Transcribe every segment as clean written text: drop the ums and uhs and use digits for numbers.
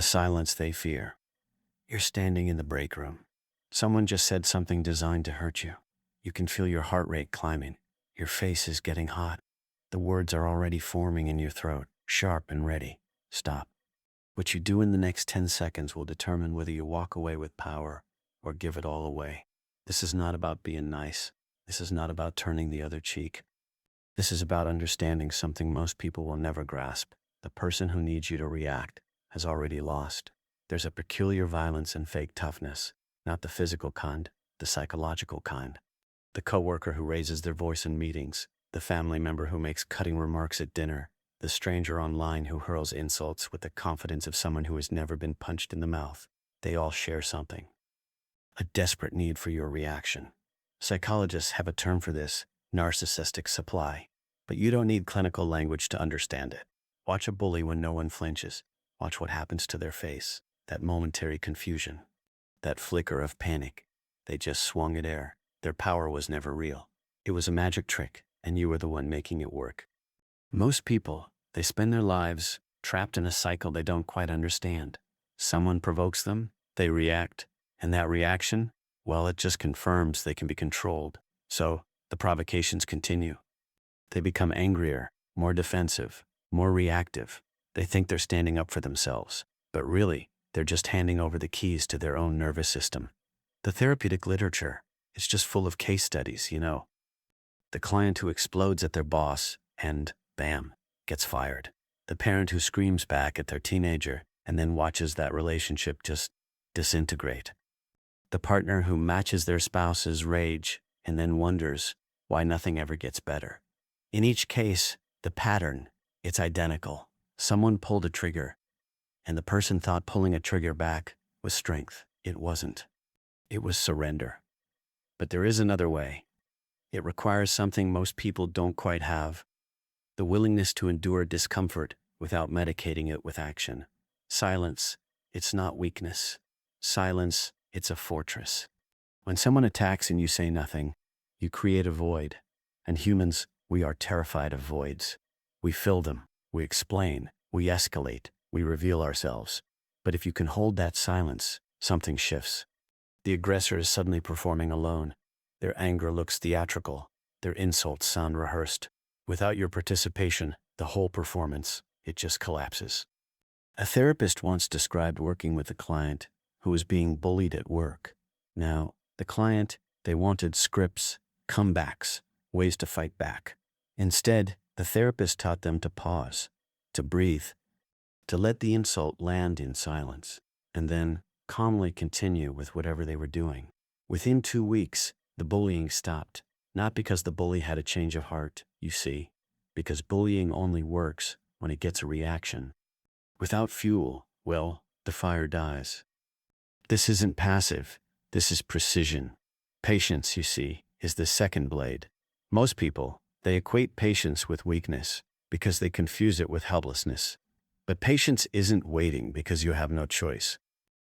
the silence they fear. You're standing in the break room. Someone just said something designed to hurt you. You can feel your heart rate climbing. Your face is getting hot. The words are already forming in your throat, sharp and ready. Stop. What you do in the next 10 seconds will determine whether you walk away with power or give it all away. This is not about being nice. This is not about turning the other cheek. This is about understanding something most people will never grasp. The person who needs you to react has already lost. There's a peculiar violence and fake toughness, not the physical kind, the psychological kind. The coworker who raises their voice in meetings, the family member who makes cutting remarks at dinner, the stranger online who hurls insults with the confidence of someone who has never been punched in the mouth. They all share something. A desperate need for your reaction. Psychologists have a term for this, narcissistic supply. But you don't need clinical language to understand it. Watch a bully when no one flinches. Watch what happens to their face. That momentary confusion. That flicker of panic. They just swung at air. Their power was never real. It was a magic trick, and you were the one making it work. Most people, they spend their lives trapped in a cycle they don't quite understand. Someone provokes them, they react, and that reaction, well, it just confirms they can be controlled. So, the provocations continue. They become angrier, more defensive, more reactive. They think they're standing up for themselves, but really, they're just handing over the keys to their own nervous system. The therapeutic literature is just full of case studies, you know. The client who explodes at their boss and, bam, gets fired. The parent who screams back at their teenager and then watches that relationship just disintegrate. The partner who matches their spouse's rage and then wonders why nothing ever gets better. In each case, the pattern, it's identical. Someone pulled a trigger, and the person thought pulling a trigger back was strength. It wasn't. It was surrender. But there is another way. It requires something most people don't quite have. The willingness to endure discomfort without medicating it with action. Silence, it's not weakness. Silence, it's a fortress. When someone attacks and you say nothing, you create a void. And humans, we are terrified of voids. We fill them, we explain, we escalate, we reveal ourselves. But if you can hold that silence, something shifts. The aggressor is suddenly performing alone. Their anger looks theatrical. Their insults sound rehearsed. Without your participation, the whole performance, it just collapses. A therapist once described working with a client who was being bullied at work. Now, the client, they wanted scripts, comebacks, ways to fight back. Instead, the therapist taught them to pause, to breathe, to let the insult land in silence, and then calmly continue with whatever they were doing. Within 2 weeks, the bullying stopped, not because the bully had a change of heart, you see, because bullying only works when it gets a reaction. Without fuel, well, the fire dies. This isn't passive, this is precision. Patience, you see, is the second blade. Most people, they equate patience with weakness because they confuse it with helplessness. But patience isn't waiting because you have no choice.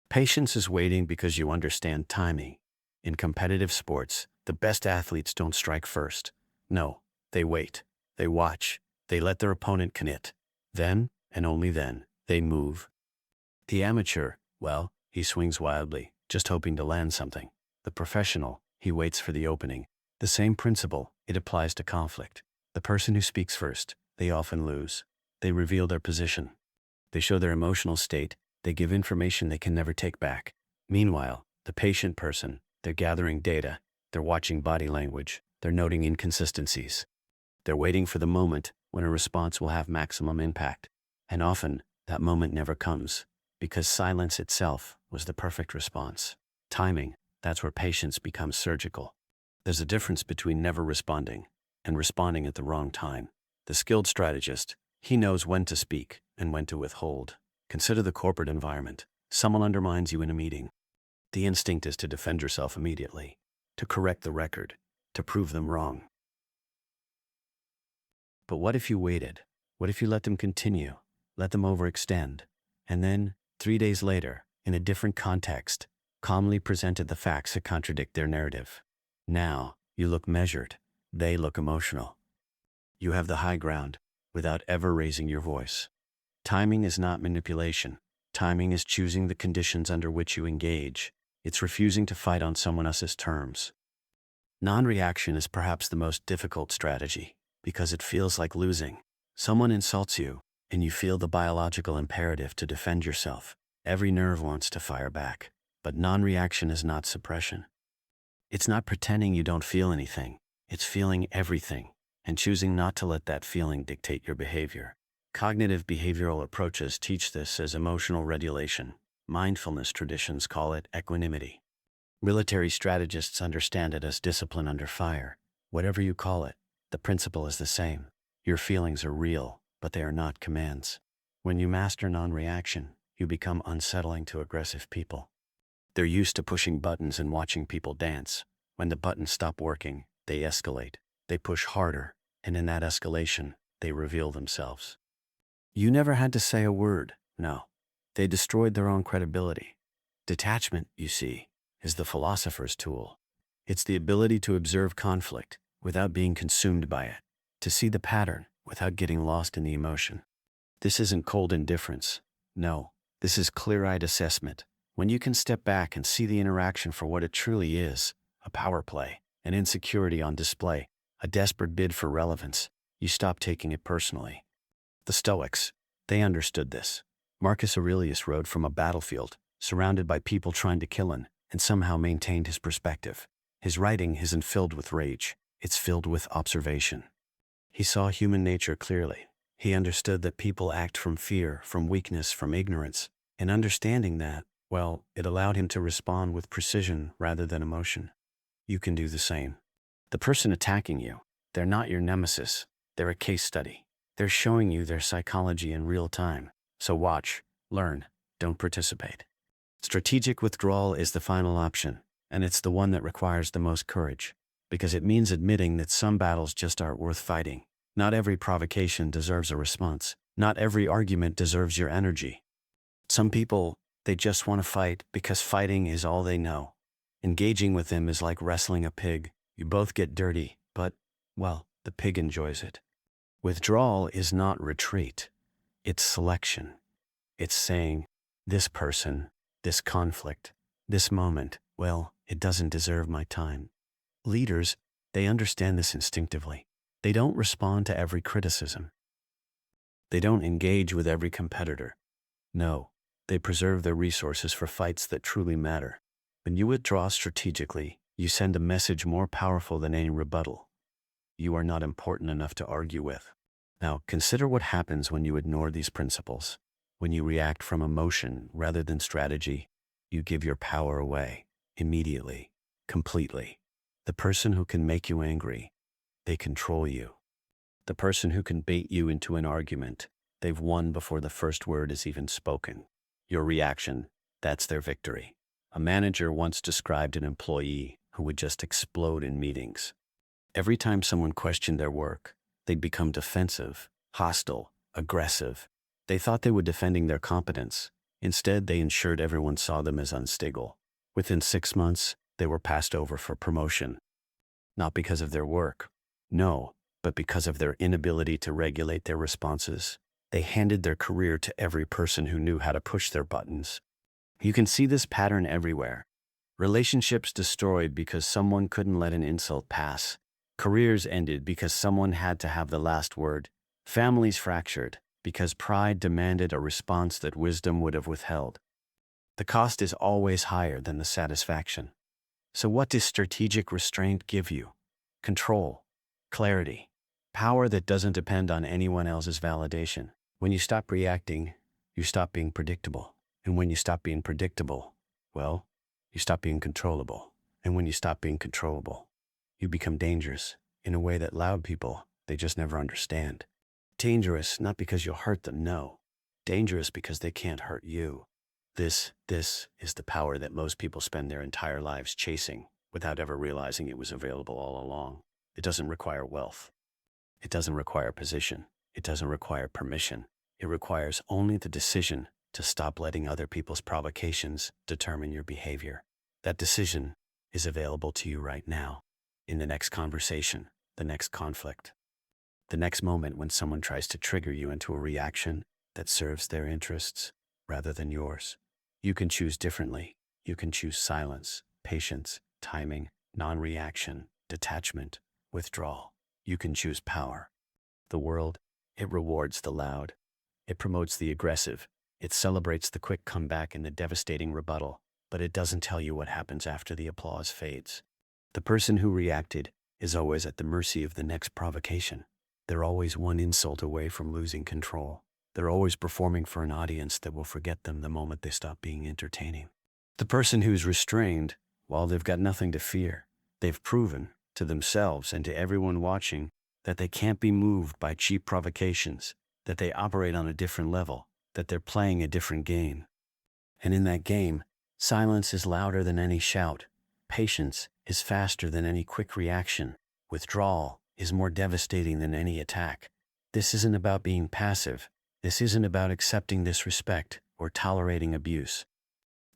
Patience is waiting because you understand timing. In competitive sports, the best athletes don't strike first. No, they wait, they watch, they let their opponent commit. Then, and only then, they move. The amateur, well, he swings wildly, just hoping to land something. The professional, he waits for the opening. The same principle, it applies to conflict. The person who speaks first, they often lose. They reveal their position. They show their emotional state. They give information they can never take back. Meanwhile, the patient person, they're gathering data. They're watching body language. They're noting inconsistencies. They're waiting for the moment when a response will have maximum impact. And often, that moment never comes, because silence itself was the perfect response. Timing, that's where patience becomes surgical. There's a difference between never responding and responding at the wrong time. The skilled strategist, he knows when to speak and when to withhold. Consider the corporate environment. Someone undermines you in a meeting. The instinct is to defend yourself immediately, to correct the record, to prove them wrong. But what if you waited? What if you let them continue, let them overextend, and then, 3 days later, in a different context, calmly presented the facts that contradict their narrative? Now, you look measured, they look emotional. You have the high ground without ever raising your voice. Timing is not manipulation. timing is choosing the conditions under which you engage. It's refusing to fight on someone else's terms. Non-reaction is perhaps the most difficult strategy because it feels like losing. Someone insults you, and you feel the biological imperative to defend yourself. Every nerve wants to fire back. But non-reaction is not suppression. It's not pretending you don't feel anything. It's feeling everything, and choosing not to let that feeling dictate your behavior. Cognitive behavioral approaches teach this as emotional regulation. Mindfulness traditions call it equanimity. Military strategists understand it as discipline under fire. Whatever you call it, the principle is the same. Your feelings are real, but they are not commands. When you master non-reaction, you become unsettling to aggressive people. They're used to pushing buttons and watching people dance. When the buttons stop working, they escalate. They push harder, and in that escalation, they reveal themselves. You never had to say a word, no. They destroyed their own credibility. Detachment, you see, is the philosopher's tool. It's the ability to observe conflict without being consumed by it, to see the pattern without getting lost in the emotion. This isn't cold indifference. No, this is clear-eyed assessment. When you can step back and see the interaction for what it truly is, a power play, an insecurity on display, a desperate bid for relevance, you stop taking it personally. The Stoics, they understood this. Marcus Aurelius rode from a battlefield, surrounded by people trying to kill him, and somehow maintained his perspective. His writing isn't filled with rage, it's filled with observation. He saw human nature clearly. He understood that people act from fear, from weakness, from ignorance, and understanding that, well, it allowed him to respond with precision rather than emotion. You can do the same. The person attacking you, they're not your nemesis. They're a case study. They're showing you their psychology in real time. So watch, learn, don't participate. Strategic withdrawal is the final option, and it's the one that requires the most courage, because it means admitting that some battles just aren't worth fighting. Not every provocation deserves a response. Not every argument deserves your energy. Some people, they just want to fight because fighting is all they know. Engaging with them is like wrestling a pig. You both get dirty, but, well, the pig enjoys it. Withdrawal is not retreat. It's selection. It's saying, this person, this conflict, this moment, well, it doesn't deserve my time. Leaders, they understand this instinctively. They don't respond to every criticism. They don't engage with every competitor. No, they preserve their resources for fights that truly matter. When you withdraw strategically, you send a message more powerful than any rebuttal. You are not important enough to argue with. Now, consider what happens when you ignore these principles. When you react from emotion rather than strategy, you give your power away, immediately, completely. The person who can make you angry, they control you. The person who can bait you into an argument, they've won before the first word is even spoken. Your reaction, that's their victory. A manager once described an employee who would just explode in meetings. Every time someone questioned their work, they'd become defensive, hostile, aggressive. They thought they were defending their competence. Instead, they ensured everyone saw them as unstable. Within 6 months, they were passed over for promotion. Not because of their work, no, but because of their inability to regulate their responses. They handed their career to every person who knew how to push their buttons. You can see this pattern everywhere. Relationships destroyed because someone couldn't let an insult pass. Careers ended because someone had to have the last word. Families fractured because pride demanded a response that wisdom would have withheld. The cost is always higher than the satisfaction. So what does strategic restraint give you? Control, clarity, power that doesn't depend on anyone else's validation. When you stop reacting, you stop being predictable. And when you stop being predictable, well, you stop being controllable. And when you stop being controllable, you become dangerous in a way that loud people, they just never understand. Dangerous not because you'll hurt them, no. Dangerous because they can't hurt you. This is the power that most people spend their entire lives chasing without ever realizing it was available all along. It doesn't require wealth. It doesn't require position. It doesn't require permission. It requires only the decision to stop letting other people's provocations determine your behavior. That decision is available to you right now, in the next conversation, the next conflict, the next moment when someone tries to trigger you into a reaction that serves their interests. rather than yours. You can choose differently. You can choose silence, patience, timing, non-reaction, detachment, withdrawal. You can choose power. The world, it rewards the loud. It promotes the aggressive. It celebrates the quick comeback and the devastating rebuttal, but it doesn't tell you what happens after the applause fades. The person who reacted is always at the mercy of the next provocation. They're always one insult away from losing control. They're always performing for an audience that will forget them the moment they stop being entertaining. The person who's restrained, well, they've got nothing to fear. They've proven to themselves and to everyone watching that they can't be moved by cheap provocations, that they operate on a different level, that they're playing a different game. And in that game, silence is louder than any shout. Patience is faster than any quick reaction. Withdrawal is more devastating than any attack. This isn't about being passive. This isn't about accepting disrespect or tolerating abuse.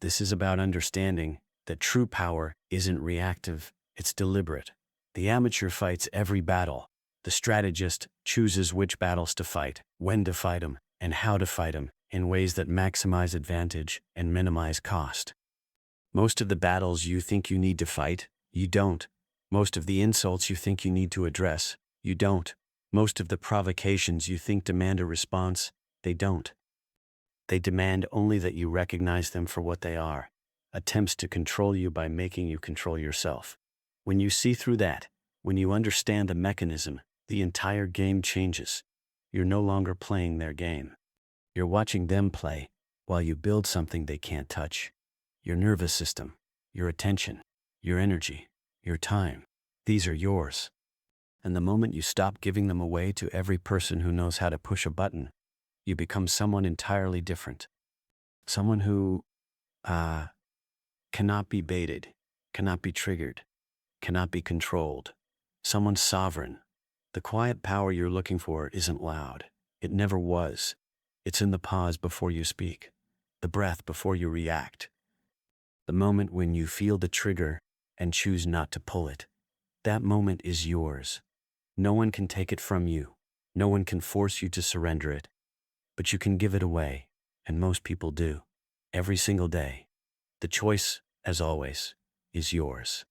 This is about understanding that true power isn't reactive, it's deliberate. The amateur fights every battle. The strategist chooses which battles to fight, when to fight them, and how to fight them in ways that maximize advantage and minimize cost. Most of the battles you think you need to fight, you don't. Most of the insults you think you need to address, you don't. Most of the provocations you think demand a response, they don't. They demand only that you recognize them for what they are, attempts to control you by making you control yourself. When you see through that, when you understand the mechanism, the entire game changes. You're no longer playing their game. You're watching them play while you build something they can't touch. Your nervous system, your attention, your energy, your time, these are yours. And the moment you stop giving them away to every person who knows how to push a button, you become someone entirely different. Someone who, cannot be baited, cannot be triggered, cannot be controlled. Someone sovereign. The quiet power you're looking for isn't loud. It never was. It's in the pause before you speak, the breath before you react, the moment when you feel the trigger and choose not to pull it. That moment is yours. No one can take it from you. No one can force you to surrender it. But you can give it away, and most people do, every single day. The choice, as always, is yours.